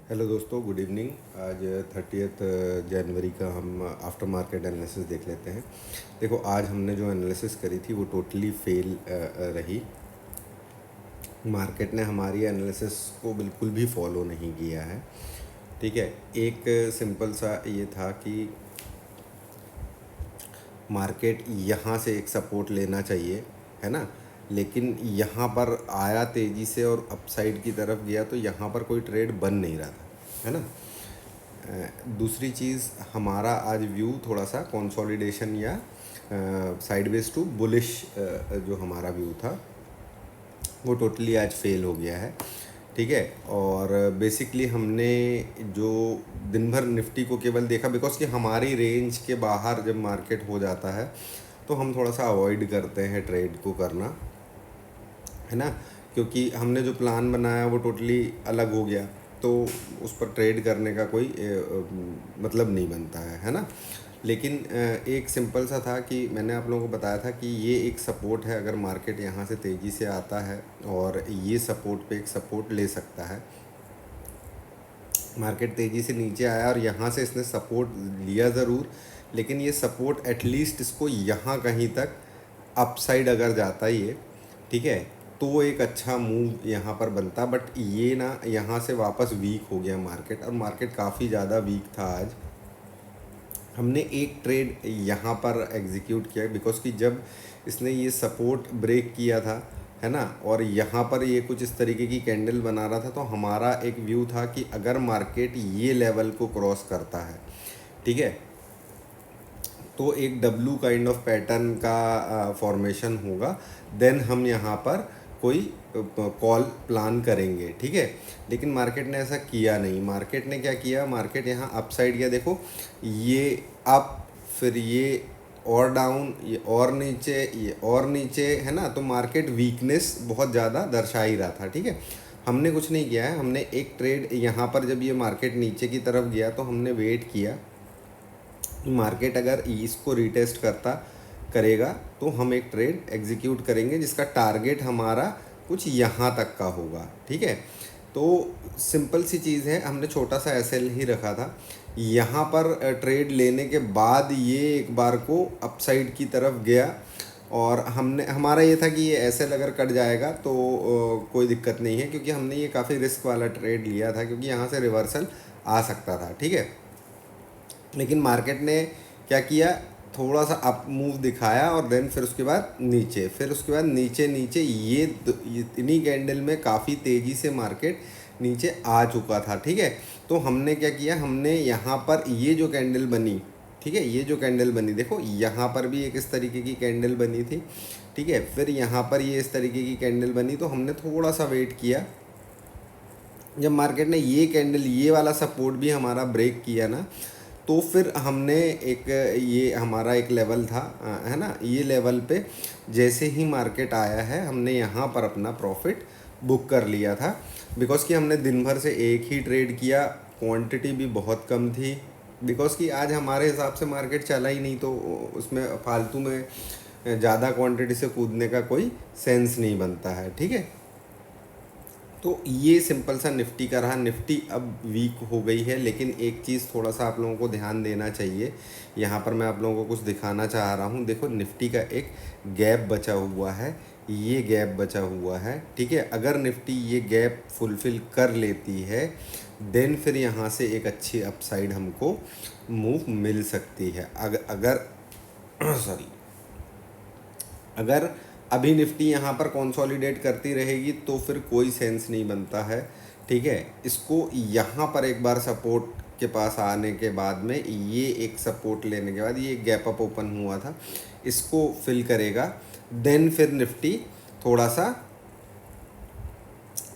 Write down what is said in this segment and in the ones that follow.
Hello दोस्तों, good evening. आज 30 जनवरी का हम आफ्टर मार्केट एनालिसिस देख लेते हैं। देखो, आज हमने जो एनालिसिस करी थी वो टोटली फेल रही। मार्केट ने हमारी एनालिसिस को बिल्कुल भी फॉलो नहीं किया है। ठीक है, एक सिंपल सा ये था कि मार्केट यहाँ से एक सपोर्ट लेना चाहिए, है ना। लेकिन यहाँ पर आया तेज़ी से और अपसाइड की तरफ गया, तो यहाँ पर कोई ट्रेड बन नहीं रहा था, है ना। दूसरी चीज़, हमारा आज व्यू थोड़ा सा कंसोलिडेशन या साइडवेज टू बुलिश जो हमारा व्यू था वो टोटली आज फेल हो गया है। ठीक है, और बेसिकली हमने जो दिन भर निफ्टी को केवल देखा, बिकॉज कि हमारी रेंज के बाहर जब मार्केट हो जाता है तो हम थोड़ा सा अवॉइड करते हैं ट्रेड को करना, है ना। क्योंकि हमने जो प्लान बनाया वो टोटली अलग हो गया, तो उस पर ट्रेड करने का कोई मतलब नहीं बनता है ना। लेकिन एक सिंपल सा था कि मैंने आप लोगों को बताया था कि ये एक सपोर्ट है। अगर मार्केट यहाँ से तेज़ी से आता है और ये सपोर्ट पे एक सपोर्ट ले सकता है, मार्केट तेज़ी से नीचे आया और यहाँ से इसने सपोर्ट लिया ज़रूर, लेकिन ये सपोर्ट एटलीस्ट इसको यहाँ कहीं तक अपसाइड अगर जाता ही है, ठीक है, तो एक अच्छा मूव यहाँ पर बनता। बट ये ना, यहाँ से वापस वीक हो गया मार्केट, और मार्केट काफ़ी ज़्यादा वीक था आज। हमने एक ट्रेड यहाँ पर एग्जीक्यूट किया, बिकॉज कि जब इसने ये सपोर्ट ब्रेक किया था, है ना, और यहाँ पर ये कुछ इस तरीके की कैंडल बना रहा था, तो हमारा एक व्यू था कि अगर मार्केट ये लेवल को क्रॉस करता है, ठीक है, तो एक डब्लू काइंड ऑफ पैटर्न का फॉर्मेशन होगा, देन हम यहाँ पर कोई कॉल प्लान करेंगे। ठीक है, लेकिन मार्केट ने ऐसा किया नहीं। मार्केट ने क्या किया, मार्केट यहाँ अपसाइड गया, देखो ये अप, फिर ये और डाउन, ये और नीचे, ये और नीचे, है ना। तो मार्केट वीकनेस बहुत ज़्यादा दर्शा ही रहा था। ठीक है, हमने कुछ नहीं किया है। हमने एक ट्रेड यहाँ पर, जब ये मार्केट नीचे की तरफ गया तो हमने वेट किया, मार्केट अगर इसको रिटेस्ट करेगा तो हम एक ट्रेड एग्जीक्यूट करेंगे जिसका टारगेट हमारा कुछ यहाँ तक का होगा। ठीक है, तो सिंपल सी चीज़ है, हमने छोटा सा एसएल ही रखा था। यहाँ पर ट्रेड लेने के बाद ये एक बार को अपसाइड की तरफ गया, और हमारा ये था कि ये एसएल अगर कट जाएगा तो कोई दिक्कत नहीं है, क्योंकि हमने ये काफ़ी रिस्क वाला ट्रेड लिया था, क्योंकि यहाँ से रिवर्सल आ सकता था। ठीक है, लेकिन मार्केट ने क्या किया, थोड़ा सा अप मूव दिखाया और देन फिर उसके बाद नीचे, फिर उसके बाद नीचे नीचे ये इतनी कैंडल में काफ़ी तेज़ी से मार्केट नीचे आ चुका था। ठीक है, तो हमने क्या किया, हमने यहाँ पर ये जो कैंडल बनी, ठीक है, ये जो कैंडल बनी, देखो यहाँ पर भी एक इस तरीके की कैंडल बनी थी। ठीक है, फिर यहाँ पर ये इस तरीके की कैंडल बनी, तो हमने थोड़ा सा वेट किया। जब मार्केट ने ये कैंडल, ये वाला सपोर्ट भी हमारा ब्रेक किया ना, तो फिर हमने एक, ये हमारा एक लेवल था, है ना, ये लेवल पे जैसे ही मार्केट आया है हमने यहाँ पर अपना प्रॉफिट बुक कर लिया था। बिकॉज़ कि हमने दिन भर से एक ही ट्रेड किया, क्वांटिटी भी बहुत कम थी, बिकॉज़ कि आज हमारे हिसाब से मार्केट चला ही नहीं, तो उसमें फालतू में ज़्यादा क्वांटिटी से कूदने का कोई सेंस नहीं बनता है। ठीक है, तो ये सिंपल सा निफ्टी का रहा। निफ्टी अब वीक हो गई है, लेकिन एक चीज़ थोड़ा सा आप लोगों को ध्यान देना चाहिए, यहाँ पर मैं आप लोगों को कुछ दिखाना चाह रहा हूँ। देखो, निफ्टी का एक गैप बचा हुआ है, ये गैप बचा हुआ है। ठीक है, अगर निफ्टी ये गैप फुलफ़िल कर लेती है, देन फिर यहाँ से एक अच्छी अपसाइड हमको मूव मिल सकती है। अगर सॉरी, अगर अभी निफ्टी यहाँ पर कंसोलिडेट करती रहेगी तो फिर कोई सेंस नहीं बनता है। ठीक है, इसको यहाँ पर एक बार सपोर्ट के पास आने के बाद में, ये एक सपोर्ट लेने के बाद ये गैप अप ओपन हुआ था, इसको फिल करेगा, देन फिर निफ्टी थोड़ा सा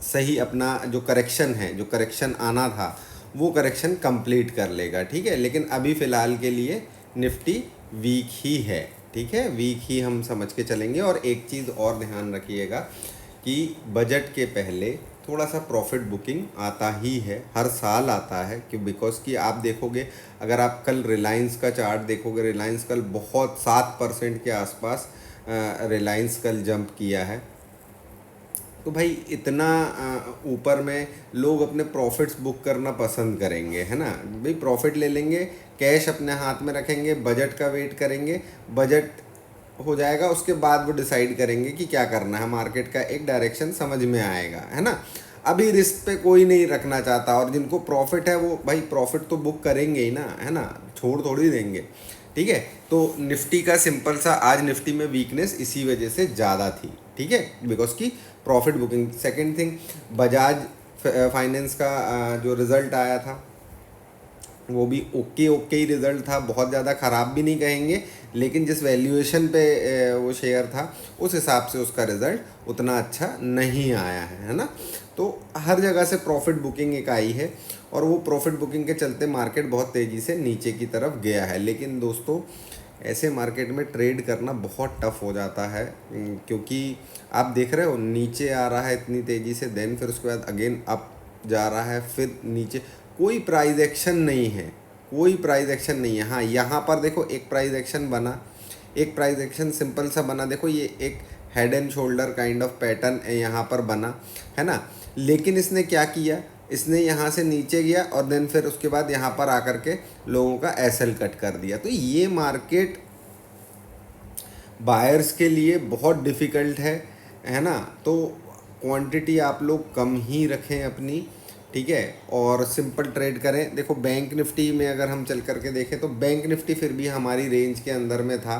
सही अपना जो करेक्शन है, जो करेक्शन आना था वो करेक्शन कंप्लीट कर लेगा। ठीक है, लेकिन अभी फ़िलहाल के लिए निफ्टी वीक ही है। ठीक है, वीक ही हम समझ के चलेंगे। और एक चीज़ और ध्यान रखिएगा कि बजट के पहले थोड़ा सा प्रॉफिट बुकिंग आता ही है, हर साल आता है, कि बिकॉज़ कि आप देखोगे, अगर आप कल रिलायंस का चार्ट देखोगे, रिलायंस कल बहुत 7% के आसपास रिलायंस कल जंप किया है। तो भाई इतना ऊपर में लोग अपने प्रॉफिट्स बुक करना पसंद करेंगे, है ना। भाई प्रॉफिट ले लेंगे, कैश अपने हाथ में रखेंगे, बजट का वेट करेंगे, बजट हो जाएगा उसके बाद वो डिसाइड करेंगे कि क्या करना है, मार्केट का एक डायरेक्शन समझ में आएगा, है ना। अभी रिस्क पे कोई नहीं रखना चाहता, और जिनको प्रॉफिट है वो भाई प्रॉफिट तो बुक करेंगे ही ना, है ना, छोड़ थोड़ी देंगे। ठीक है, तो निफ्टी का सिंपल सा आज निफ्टी में वीकनेस इसी वजह से ज़्यादा थी, ठीक है, बिकॉज की profit booking. Second thing, Bajaj finance का जो रिज़ल्ट आया था वो भी ओके ओके ही रिज़ल्ट था, बहुत ज़्यादा ख़राब भी नहीं कहेंगे, लेकिन जिस वैल्यूएशन पे वो शेयर था उस हिसाब से उसका रिज़ल्ट उतना अच्छा नहीं आया है ना। तो हर जगह से प्रॉफिट बुकिंग एक आई है, और वो प्रॉफिट बुकिंग के चलते मार्केट बहुत तेज़ी से नीचे की तरफ गया है। लेकिन दोस्तों, ऐसे मार्केट में ट्रेड करना बहुत टफ हो जाता है, क्योंकि आप देख रहे हो नीचे आ रहा है इतनी तेज़ी से, देन फिर उसके बाद अगेन अप जा रहा है, फिर नीचे, कोई प्राइस एक्शन नहीं है, कोई प्राइस एक्शन नहीं है। हाँ, यहाँ पर देखो एक प्राइस एक्शन बना, एक प्राइस एक्शन सिंपल सा बना, देखो ये एक head and shoulder kind of pattern यहाँ पर बना, है ना। लेकिन इसने क्या किया, इसने यहाँ से नीचे गया और देन फिर उसके बाद यहाँ पर आकर के लोगों का एसएल कट कर दिया। तो ये मार्केट बायर्स के लिए बहुत डिफ़िकल्ट है ना। तो क्वांटिटी आप लोग कम ही रखें अपनी, ठीक है, और सिंपल ट्रेड करें। देखो बैंक निफ्टी में अगर हम चल करके देखें तो बैंक निफ्टी फिर भी हमारी रेंज के अंदर में था,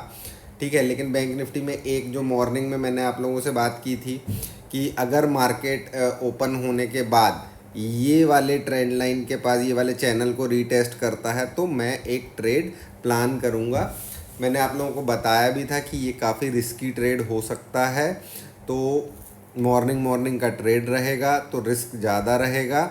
ठीक है। लेकिन बैंक निफ्टी में एक जो मॉर्निंग में मैंने आप लोगों से बात की थी कि अगर मार्केट ओपन होने के बाद ये वाले ट्रेंड लाइन के पास ये वाले चैनल को रीटेस्ट करता है तो मैं एक ट्रेड प्लान करूँगा। मैंने आप लोगों को बताया भी था कि ये काफ़ी रिस्की ट्रेड हो सकता है, तो मॉर्निंग मॉर्निंग का ट्रेड रहेगा तो रिस्क ज़्यादा रहेगा।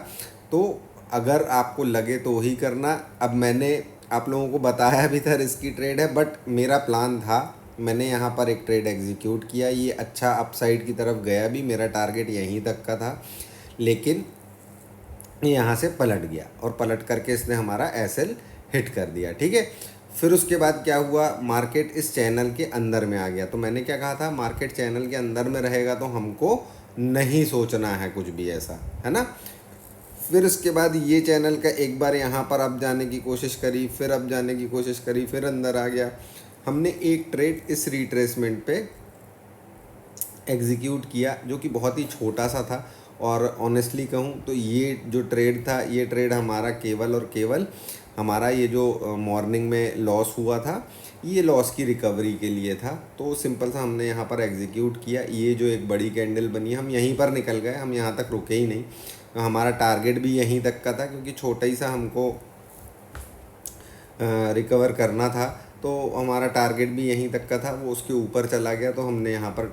तो अगर आपको लगे तो ही करना। अब मैंने आप लोगों को बताया भी था रिस्की ट्रेड है, बट मेरा प्लान था, मैंने यहाँ पर एक ट्रेड एग्जीक्यूट किया, ये अच्छा अपसाइड की तरफ गया भी, मेरा टारगेट यहीं तक का था, लेकिन ये यहाँ से पलट गया और पलट करके इसने हमारा एसएल हिट कर दिया, ठीक है। फिर उसके बाद क्या हुआ, मार्केट इस चैनल के अंदर में आ गया। तो मैंने क्या कहा था, मार्केट चैनल के अंदर में रहेगा तो हमको नहीं सोचना है कुछ भी ऐसा, है ना। फिर उसके बाद ये चैनल का एक बार यहाँ पर अप जाने की कोशिश करी, फिर अप जाने की कोशिश करी, फिर अंदर आ गया। हमने एक ट्रेड इस रिट्रेसमेंट पे एग्जीक्यूट किया जो कि बहुत ही छोटा सा था, और ऑनेस्टली कहूँ तो ये जो ट्रेड था, ये ट्रेड हमारा केवल और केवल हमारा ये जो मॉर्निंग में लॉस हुआ था, ये लॉस की रिकवरी के लिए था। तो सिंपल सा हमने यहाँ पर एग्जीक्यूट किया। ये जो एक बड़ी कैंडल बनी, हम यहीं पर निकल गए, हम यहाँ तक रुके ही नहीं। तो हमारा टारगेट भी यहीं तक का था, क्योंकि छोटा ही सा हमको रिकवर करना था, तो हमारा टारगेट भी यहीं तक का था, वो उसके ऊपर चला गया तो हमने यहाँ पर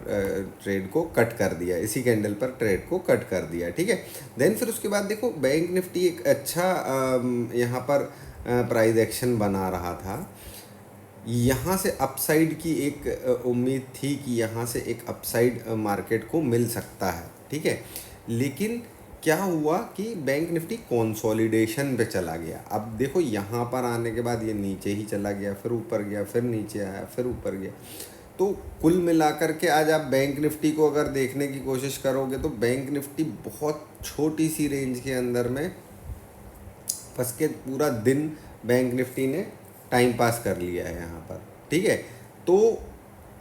ट्रेड को कट कर दिया, इसी कैंडल पर ट्रेड को कट कर दिया, ठीक है। देन फिर उसके बाद देखो बैंक निफ्टी एक अच्छा यहाँ पर प्राइस एक्शन बना रहा था। यहाँ से अपसाइड की एक उम्मीद थी कि यहाँ से एक अपसाइड मार्केट को मिल सकता है, ठीक है। लेकिन क्या हुआ कि बैंक निफ्टी कंसोलिडेशन पे चला गया। अब देखो यहाँ पर आने के बाद ये नीचे ही चला गया, फिर ऊपर गया, फिर नीचे आया, फिर ऊपर गया। तो कुल मिलाकर के आज आप बैंक निफ्टी को अगर देखने की कोशिश करोगे तो बैंक निफ्टी बहुत छोटी सी रेंज के अंदर में फंस के पूरा दिन बैंक निफ्टी ने टाइम पास कर लिया है यहाँ पर, ठीक है। तो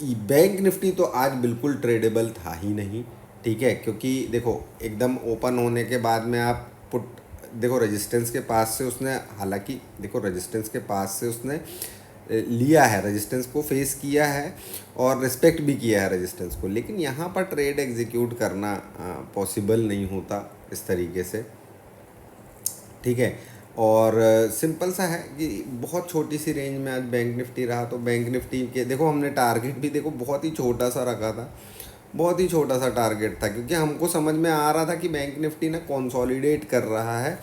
बैंक निफ्टी तो आज बिल्कुल ट्रेडेबल था ही नहीं, ठीक है, क्योंकि देखो एकदम ओपन होने के बाद में आप पुट, देखो रेजिस्टेंस के पास से उसने, हालांकि देखो रेजिस्टेंस के पास से उसने लिया है, रेजिस्टेंस को फेस किया है और रिस्पेक्ट भी किया है रेजिस्टेंस को, लेकिन यहाँ पर ट्रेड एग्जीक्यूट करना पॉसिबल नहीं होता इस तरीके से, ठीक है। और सिंपल सा है कि बहुत छोटी सी रेंज में आज बैंक निफ्टी रहा। तो बैंक निफ्टी के देखो हमने टारगेट भी देखो बहुत ही छोटा सा रखा था, बहुत ही छोटा सा टारगेट था, क्योंकि हमको समझ में आ रहा था कि बैंक निफ्टी ना कंसोलिडेट कर रहा है,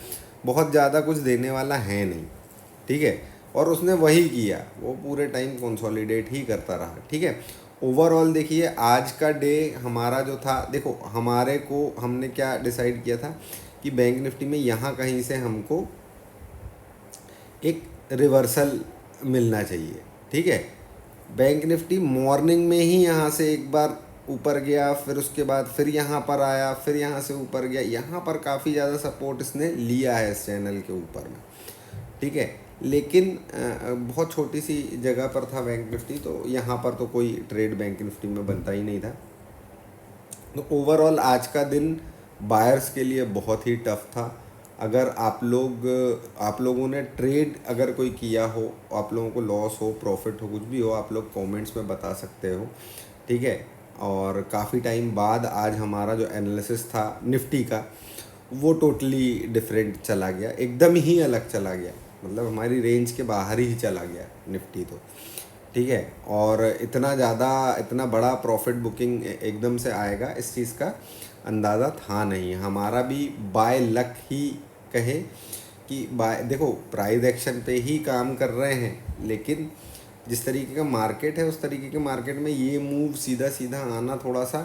बहुत ज़्यादा कुछ देने वाला है नहीं, ठीक है। और उसने वही किया, वो पूरे टाइम कंसोलिडेट ही करता रहा, ठीक है। ओवरऑल देखिए आज का डे हमारा जो था, देखो हमारे को, हमने क्या डिसाइड किया था कि बैंक निफ्टी में यहाँ कहीं से हमको एक रिवर्सल मिलना चाहिए, ठीक है। बैंक निफ्टी मॉर्निंग में ही यहाँ से एक बार ऊपर गया, फिर उसके बाद फिर यहाँ पर आया, फिर यहाँ से ऊपर गया। यहाँ पर काफ़ी ज़्यादा सपोर्ट इसने लिया है इस चैनल के ऊपर में, ठीक है। लेकिन बहुत छोटी सी जगह पर था बैंक निफ्टी, तो यहाँ पर तो कोई ट्रेड बैंक निफ्टी में बनता ही नहीं था। तो ओवरऑल आज का दिन बायर्स के लिए बहुत ही टफ था। अगर आप लोगों ने ट्रेड अगर कोई किया हो, आप लोगों को लॉस हो, प्रॉफिट हो, कुछ भी हो, आप लोग कमेंट्स में बता सकते हो, ठीक है। और काफ़ी टाइम बाद आज हमारा जो एनालिसिस था निफ्टी का, वो टोटली डिफरेंट चला गया, एकदम ही अलग चला गया, मतलब हमारी रेंज के बाहर ही चला गया निफ्टी तो, ठीक है। और इतना ज़्यादा, इतना बड़ा प्रॉफिट बुकिंग एकदम से आएगा, इस चीज़ का अंदाज़ा था नहीं हमारा भी। बाय लक ही कहें कि बाय, देखो प्राइस एक्शन पे ही काम कर रहे हैं, लेकिन जिस तरीके का मार्केट है उस तरीके के मार्केट में ये मूव सीधा सीधा आना थोड़ा सा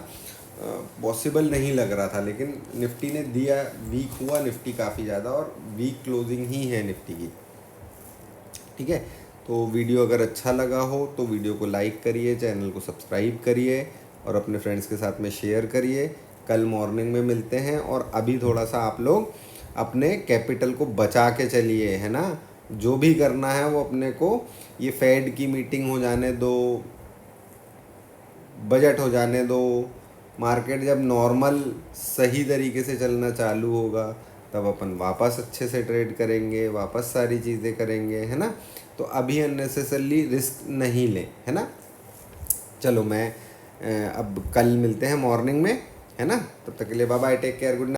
पॉसिबल नहीं लग रहा था। लेकिन निफ्टी ने दिया, वीक हुआ निफ्टी काफ़ी ज़्यादा, और वीक क्लोजिंग ही है निफ्टी की, ठीक है। तो वीडियो अगर अच्छा लगा हो तो वीडियो को लाइक करिए, चैनल को सब्सक्राइब करिए और अपने फ्रेंड्स के साथ में शेयर करिए। कल मॉर्निंग में मिलते हैं, और अभी थोड़ा सा आप लोग अपने कैपिटल को बचा के चलिए, है ना। जो भी करना है वो अपने को, ये फेड की मीटिंग हो जाने दो, बजट हो जाने दो, मार्केट जब नॉर्मल सही तरीके से चलना चालू होगा तब अपन वापस अच्छे से ट्रेड करेंगे, वापस सारी चीज़ें करेंगे, है ना। तो अभी अननेसेसरली रिस्क नहीं लें, है ना। चलो मैं अब कल मिलते हैं मॉर्निंग में, है ना। तब तक के लिए bye bye, take care, good night.